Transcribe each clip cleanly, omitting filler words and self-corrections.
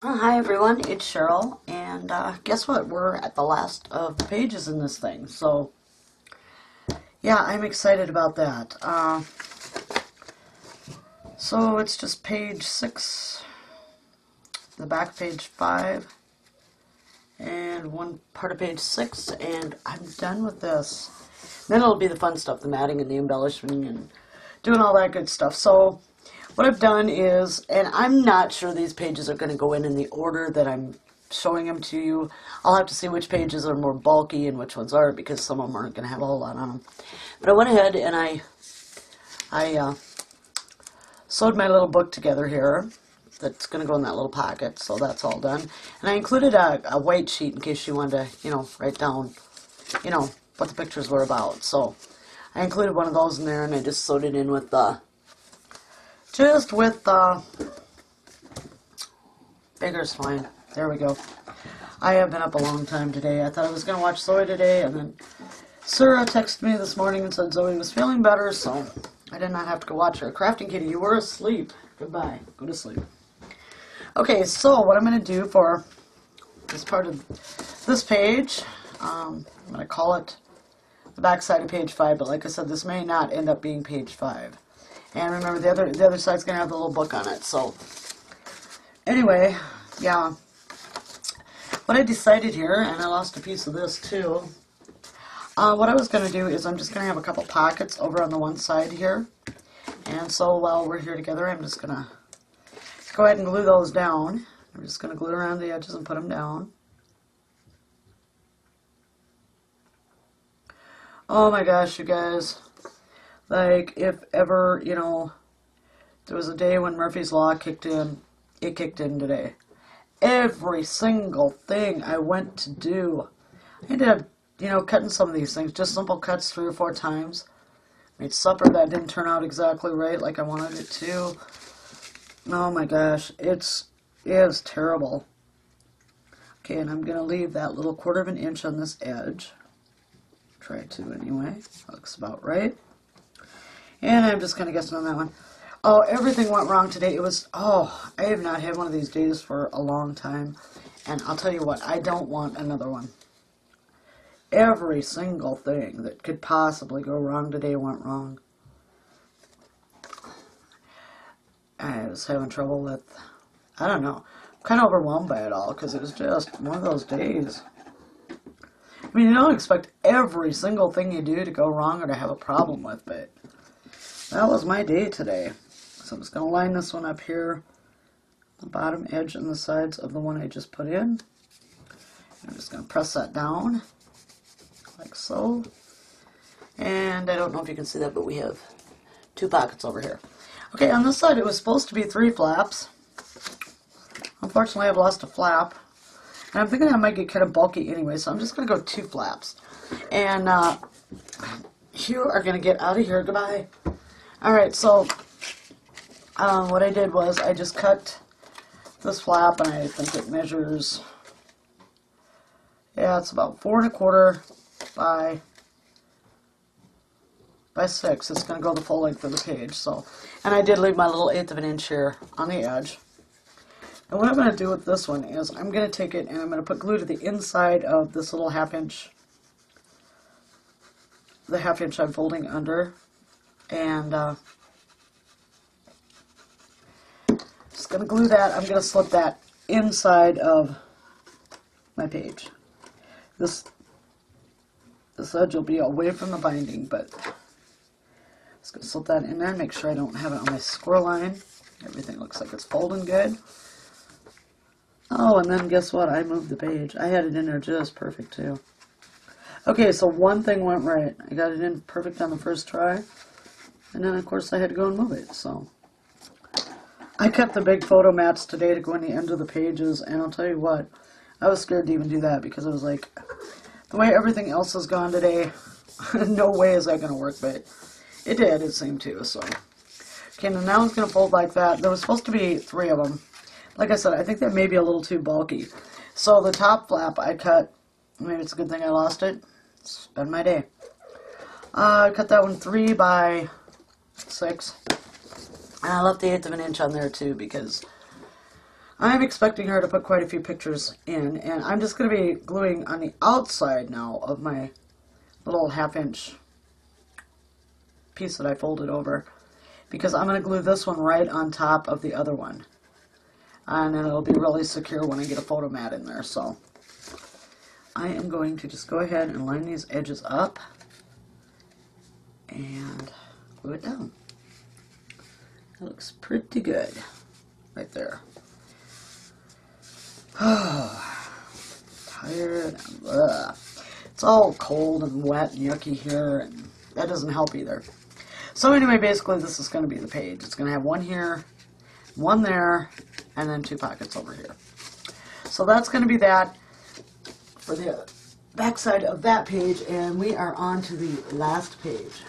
Hi everyone, it's Cheryl, and guess what? We're at the last of the pages in this thing, so yeah, I'm excited about that. So it's just page 6, the back page 5, and one part of page 6, and I'm done with this. Then it'll be the fun stuff, the matting and the embellishing and doing all that good stuff. So what I've done is, and I'm not sure these pages are going to go in the order that I'm showing them to you. I'll have to see which pages are more bulky and which ones aren't, because some of them aren't going to have a whole lot on them. But I went ahead and I sewed my little book together here. That's going to go in that little pocket, so that's all done. And I included a white sheet in case you wanted to, write down, what the pictures were about. So I included one of those in there, and I just sewed it in with Bigger's Fine. There we go. I have been up a long time today. I thought I was going to watch Zoe today, and then Sarah texted me this morning and said Zoe was feeling better, so I did not have to go watch her. Crafting Kitty, you were asleep. Goodbye. Go to sleep. Okay, so what I'm going to do for this part of this page, I'm going to call it the back side of page 5, but like I said, this may not end up being page 5. And remember, the other side's going to have the little book on it. So, anyway, yeah. What I decided here, and I lost a piece of this too, what I was going to do is I'm just going to have a couple pockets over on the one side here. And so while we're here together, I'm just going to go ahead and glue those down. I'm just going to glue around the edges and put them down. Oh my gosh, you guys. Like, if ever, there was a day when Murphy's Law kicked in, it kicked in today. Every single thing I went to do, I ended up, cutting some of these things, just simple cuts 3 or 4 times. Made supper that didn't turn out exactly right like I wanted it to. Oh my gosh, it is terrible. Okay, and I'm going to leave that little 1/4 of an inch on this edge. Try to anyway. Looks about right. And I'm just kind of guessing on that one. Oh, everything went wrong today. I have not had one of these days for a long time. And I'll tell you what, I don't want another one. Every single thing that could possibly go wrong today went wrong. I was having trouble with, I don't know, I'm kind of overwhelmed by it all because it was just one of those days. I mean, you don't expect every single thing you do to go wrong or to have a problem with, but that was my day today. So I'm just going to line this one up here, the bottom edge and the sides of the one I just put in. I'm just going to press that down, like so. And I don't know if you can see that, but we have 2 pockets over here. Okay, on this side it was supposed to be 3 flaps. Unfortunately, I've lost a flap. And I'm thinking that might get kind of bulky anyway, so I'm just going to go 2 flaps. And you are going to get out of here. Goodbye. Alright, so what I did was I just cut this flap, and I think it measures, yeah, it's about 4 1/4 by 6. It's going to go the full length of the page. So, and I did leave my little 1/8 of an inch here on the edge. And what I'm going to do with this one is I'm going to take it and I'm going to put glue to the inside of this little 1/2 inch, the 1/2 inch I'm folding under, and just going to glue that. I'm going to slip that inside of my page. This edge will be away from the binding, but just going to slip that in there and make sure I don't have it on my score line. Everything looks like it's folding good. Oh, and then guess what? I moved the page. I had it in there just perfect, too. Okay, so one thing went right. I got it in perfect on the first try. And then, of course, I had to go and move it, so. I kept the big photo mats today to go in the end of the pages, and I'll tell you what, I was scared to even do that because I was like, the way everything else has gone today, no way is that going to work, but it did, it seemed to, so. Okay, and now it's going to fold like that. There was supposed to be 3 of them. Like I said, I think that may be a little too bulky. So the top flap I cut, maybe it's a good thing I lost it. It's been my day. I cut that one 3 by 6. And I left the 1/8 of an inch on there too because I'm expecting her to put quite a few pictures in, and I'm just going to be gluing on the outside now of my little 1/2 inch piece that I folded over, because I'm going to glue this one right on top of the other one, and then it'll be really secure when I get a photo mat in there. So I am going to just go ahead and line these edges up and glue it down. That looks pretty good right there. Tired. Ugh. It's all cold and wet and yucky here, and that doesn't help either. So anyway, basically this is going to be the page. It's going to have one here, one there, and then 2 pockets over here. So that's going to be that for the back side of that page, and we are on to the last page.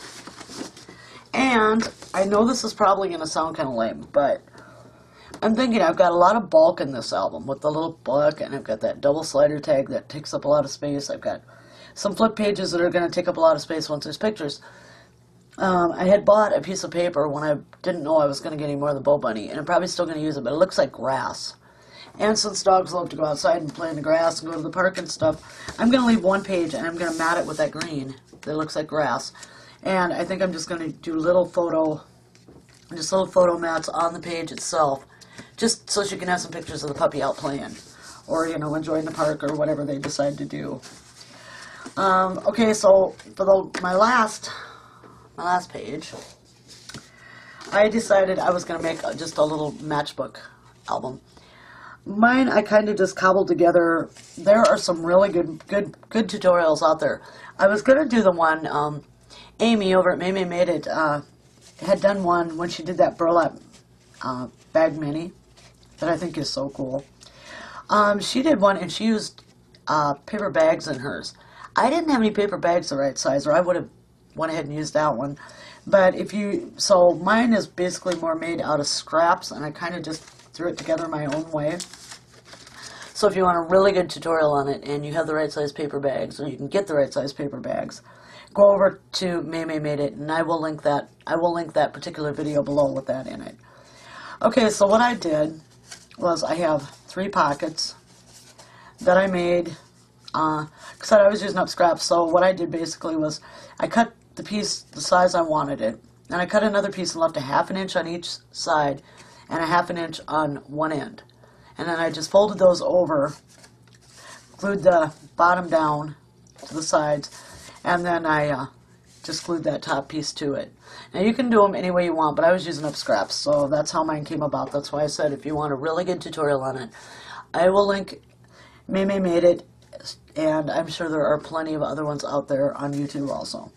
And I know this is probably going to sound kind of lame, but I'm thinking I've got a lot of bulk in this album with the little book, and I've got that double slider tag that takes up a lot of space. I've got some flip pages that are going to take up a lot of space once there's pictures. I had bought a piece of paper when I didn't know I was going to get any more of the Bo Bunny, and I'm probably still going to use it, but it looks like grass. And since dogs love to go outside and play in the grass and go to the park and stuff, I'm going to leave one page and I'm going to mat it with that green that looks like grass. And I think I'm just going to do little photo mats on the page itself, just so she can have some pictures of the puppy out playing, or, you know, enjoying the park or whatever they decide to do. Okay, so for my last page, I decided I was going to make just a little matchbook album. Mine I kind of just cobbled together. There are some really good tutorials out there. I was going to do the one Amy over at May Made It had done one when she did that burlap bag mini that I think is so cool. She did one and she used paper bags in hers. I didn't have any paper bags the right size, or I would have went ahead and used that one. But so mine is basically more made out of scraps, and I kind of just threw it together my own way. So if you want a really good tutorial on it and you have the right size paper bags, or you can get the right size paper bags, go over to May Made It, and I will link that particular video below with that in it. Okay, so what I did was I have 3 pockets that I made, because I was using up scraps. So what I did basically was I cut the piece the size I wanted it, and I cut another piece and left a 1/2 inch on each side and a 1/2 inch on one end. And then I just folded those over, glued the bottom down to the sides, and then I just glued that top piece to it. Now you can do them any way you want, but I was using up scraps, so that's how mine came about. That's why I said if you want a really good tutorial on it, I will link May Made It, and I'm sure there are plenty of other ones out there on YouTube also.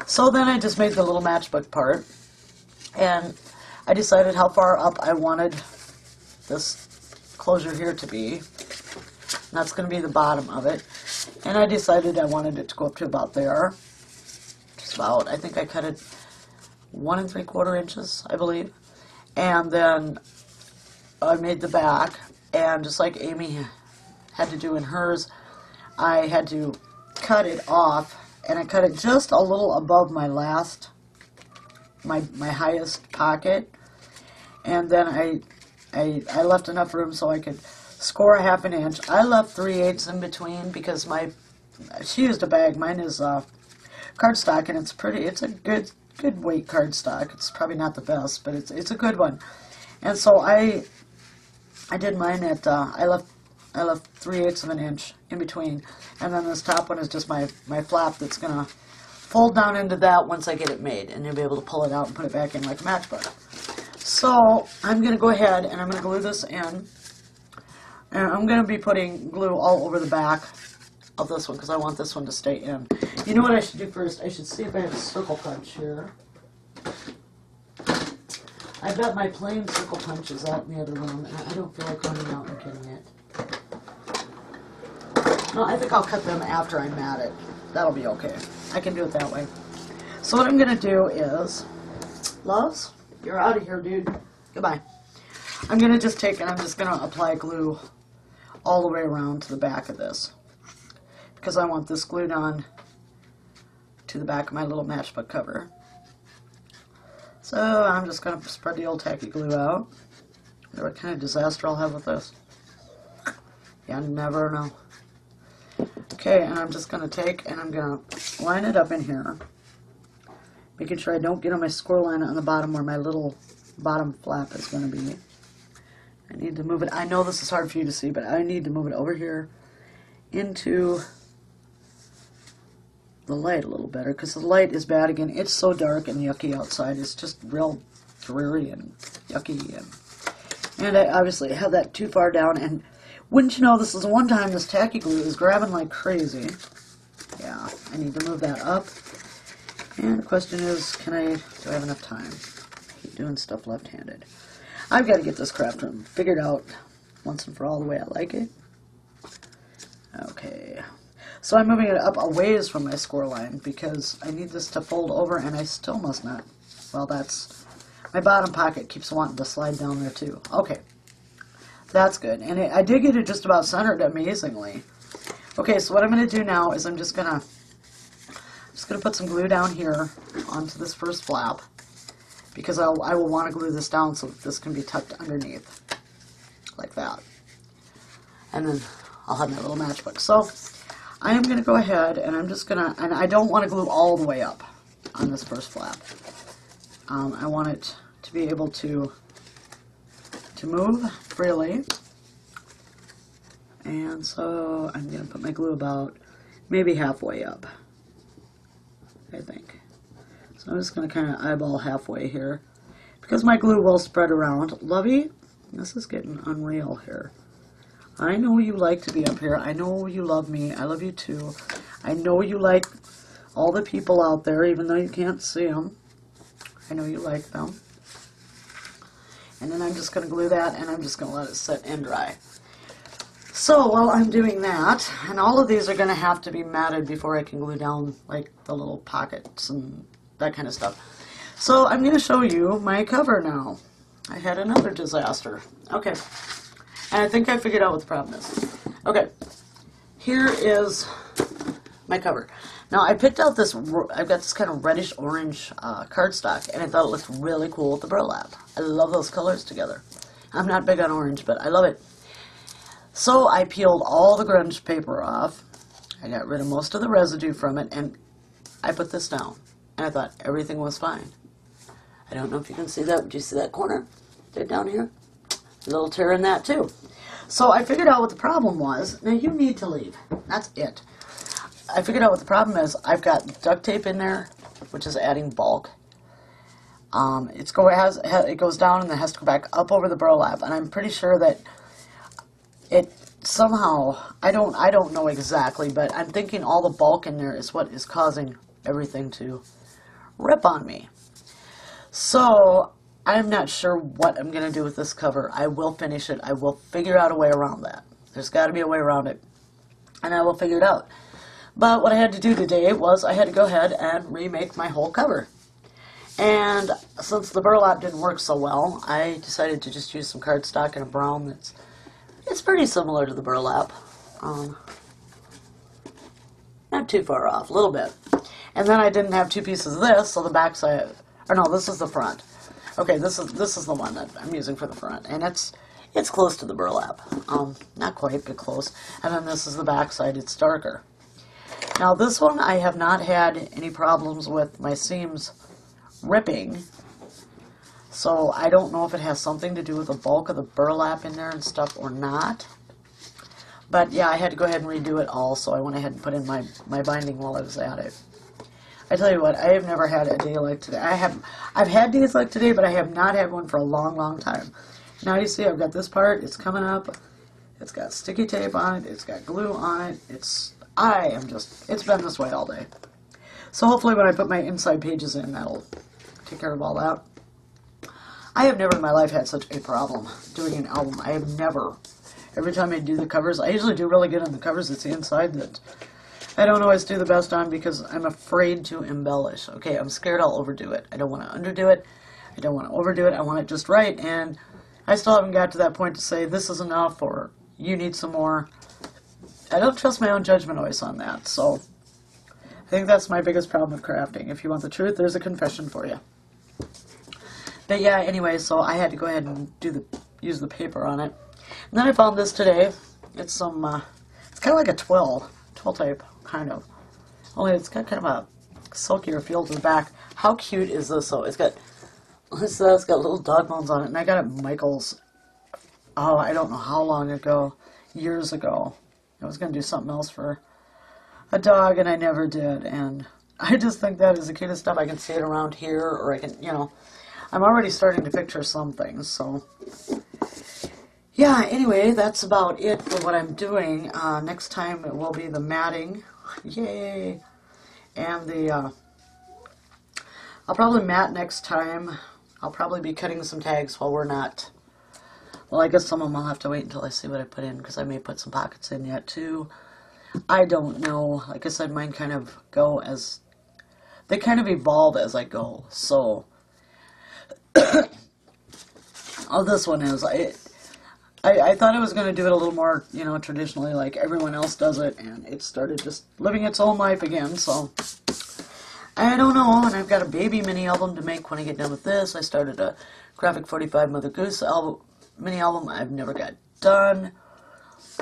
So then I just made the little matchbook part, and I decided how far up I wanted this closure here to be. And that's going to be the bottom of it. And I decided I wanted it to go up to about there. Just about, I think I cut it 1 3/4 inches, I believe. And then I made the back, and just like Amy had to do in hers, I had to cut it off, and I cut it just a little above my highest pocket, and then I left enough room so I could score a 1/2 inch. I left 3/8 in between because she used a bag. Mine is cardstock, and it's a good weight cardstock. It's probably not the best, but it's a good one. And so I did mine at I left 3/8 of an inch in between, and then this top one is just my flap that's gonna fold down into that once I get it made, and you'll be able to pull it out and put it back in like a matchbook. So I'm gonna go ahead and I'm gonna glue this in, and I'm gonna be putting glue all over the back of this one because I want this one to stay in. You know what I should do first? I should see if I have a circle punch here. I bet my plain circle punch is out in the other room, and I don't feel like running out and getting it. No, I think I'll cut them after I mat it. That'll be okay. I can do it that way. So what I'm going to do is, Loves, you're out of here, dude. Goodbye. I'm going to just take, and I'm just going to apply glue all the way around to the back of this, because I want this glued on to the back of my little matchbook cover. So I'm just going to spread the old tacky glue out. what kind of disaster I'll have with this. You never know. Okay, and I'm just going to take and I'm going to line it up in here, making sure I don't get on my score line on the bottom where my little bottom flap is going to be. I need to move it. I know this is hard for you to see, but I need to move it over here into the light a little better, because the light is bad again. It's so dark and yucky outside. It's just real dreary and yucky. And I obviously have that too far down, and wouldn't you know, this is one time this tacky glue is grabbing like crazy. Yeah, I need to move that up. And the question is, do I have enough time? I keep doing stuff left-handed. I've got to get this craft room figured out once and for all the way I like it. Okay. So I'm moving it up a ways from my score line because I need this to fold over, and I still must not. Well, that's... my bottom pocket keeps wanting to slide down there too. Okay. That's good. And I did get it just about centered amazingly. Okay, so what I'm going to do now is I'm just going to put some glue down here onto this first flap, because I will want to glue this down so that this can be tucked underneath, like that. And then I'll have my little matchbook. So I am going to go ahead and I'm just going to, and I don't want to glue all the way up on this first flap. I want it to be able to move freely. And so I'm going to put my glue about maybe halfway up, I think. So I'm just going to kind of eyeball halfway here, because my glue will spread around. Lovey, this is getting unreal here. I know you like to be up here. I know you love me. I love you too. I know you like all the people out there, even though you can't see them. I know you like them. And then I'm just going to glue that, and I'm just going to let it sit and dry. So while I'm doing that, and all of these are going to have to be matted before I can glue down like the little pockets and that kind of stuff. So I'm going to show you my cover now. I had another disaster. Okay. And I think I figured out what the problem is. Okay. Here is my cover. Now I picked out this, I've got this kind of reddish orange cardstock, and I thought it looked really cool with the burlap. I love those colors together. I'm not big on orange, but I love it. So I peeled all the grunge paper off. I got rid of most of the residue from it, and I put this down. And I thought everything was fine. I don't know if you can see that. Do you see that corner? Right down here? A little tear in that too. So I figured out what the problem was. Now you need to leave. That's it. I figured out what the problem is. I've got duct tape in there, which is adding bulk. It goes down and then has to go back up over the burlap, and I'm pretty sure that it somehow, I don't know exactly, but I'm thinking all the bulk in there is what is causing everything to rip on me. So I'm not sure what I'm going to do with this cover. I will finish it. I will figure out a way around that. There's got to be a way around it, and I will figure it out. But what I had to do today was I had to go ahead and remake my whole cover. And since the burlap didn't work so well, I decided to just use some cardstock in a brown it's pretty similar to the burlap. Not too far off, a little bit. And then I didn't have two pieces of this, so the back side, or no, this is the front. Okay, this is the one that I'm using for the front, and it's close to the burlap. Not quite, but close. And then this is the back side, it's darker. Now this one I have not had any problems with my seams ripping, so I don't know if it has something to do with the bulk of the burlap in there and stuff or not. But yeah, I had to go ahead and redo it all, so I went ahead and put in my binding while I was at it. I tell you what, I have never had a day like today. I've had days like today, but I have not had one for a long, long time. Now you see I've got this part, it's coming up, it's got sticky tape on it, it's got glue on it, it's been this way all day. So hopefully when I put my inside pages in, that'll take care of all that. I have never in my life had such a problem doing an album. I have never. Every time I do the covers, I usually do really good on the covers. It's the inside that I don't always do the best on because I'm afraid to embellish. Okay, I'm scared I'll overdo it. I don't want to underdo it. I don't want to overdo it. I want it just right. And I still haven't got to that point to say this is enough or you need some more. I don't trust my own judgment always on that. So I think that's my biggest problem with crafting. If you want the truth, there's a confession for you. But yeah, anyway, so I had to go ahead and do the use the paper on it. And then I found this today. It's some, it's kind of like a twill type, kind of. Only it's got kind of a silkier feel to the back. How cute is this though? It's got little dog bones on it, and I got it at Michael's, oh, I don't know how long ago, years ago. I was going to do something else for a dog, and I never did, and I just think that is the cutest stuff. I can see it around here, or I can, you know, I'm already starting to picture some things, so yeah, anyway, that's about it for what I'm doing. Next time it will be the matting, yay, and the, I'll probably mat next time. I'll probably be cutting some tags while we're not, well, I guess some of them I'll have to wait until I see what I put in, because I may put some pockets in yet, too. I don't know. Like I said, mine kind of go as, they kind of evolve as I go, so, oh, this one is, I thought I was going to do it a little more, you know, traditionally, like everyone else does it, and it started just living its own life again, so I don't know. And I've got a baby mini album to make when I get done with this. I started a Graphic 45 Mother Goose mini album I've never got done.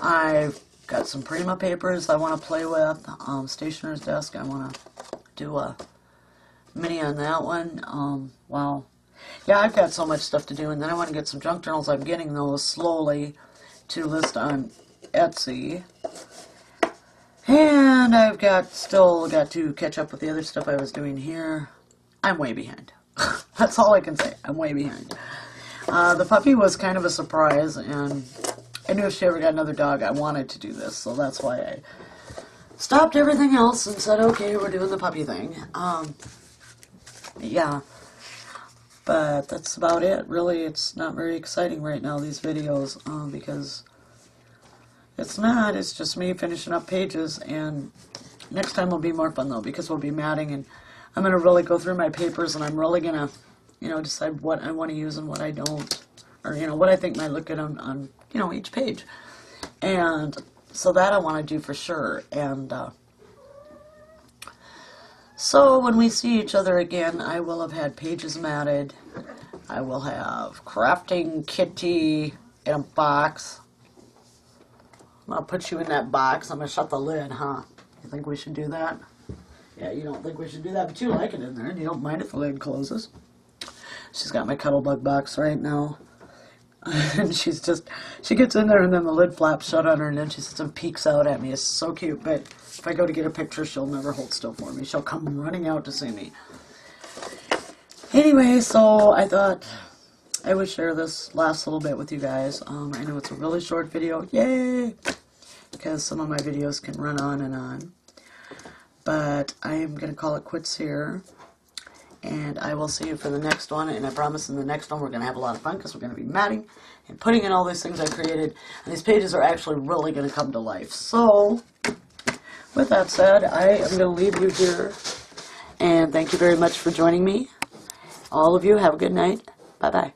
I've got some Prima papers I want to play with. Stationer's Desk, I want to do a mini on that one. Wow. Yeah, I've got so much stuff to do, and then I want to get some junk journals. I'm getting those slowly to list on Etsy. And I've still got to catch up with the other stuff I was doing here. I'm way behind. That's all I can say. I'm way behind. The puppy was kind of a surprise, and I knew if she ever got another dog, I wanted to do this, so that's why I stopped everything else and said, okay, we're doing the puppy thing. Yeah. But that's about it. Really, it's not very exciting right now, these videos, because it's not. It's just me finishing up pages, and next time will be more fun, though, because we'll be matting, and I'm going to really go through my papers, and I'm really going to, you know, decide what I want to use and what I don't, or, you know, what I think might look good on you know, each page. And so that I want to do for sure, and so when we see each other again, I will have had pages matted. I will have Crafting Kitty in a box. I'll put you in that box. I'm going to shut the lid, huh? You think we should do that? Yeah, you don't think we should do that, but you like it in there, and you don't mind if the lid closes. She's got my Cuddlebug box right now. And she gets in there, and then the lid flaps shut on her, and then she sits and peeks out at me. It's so cute, but if I go to get a picture, she'll never hold still for me. She'll come running out to see me. Anyway, so I thought I would share this last little bit with you guys. I know it's a really short video. Yay! Because some of my videos can run on and on. But I am going to call it quits here. And I will see you for the next one, and I promise in the next one we're going to have a lot of fun, because we're going to be matting and putting in all these things I created, and these pages are actually really going to come to life. So, with that said, I am going to leave you here, and thank you very much for joining me. All of you, have a good night. Bye-bye.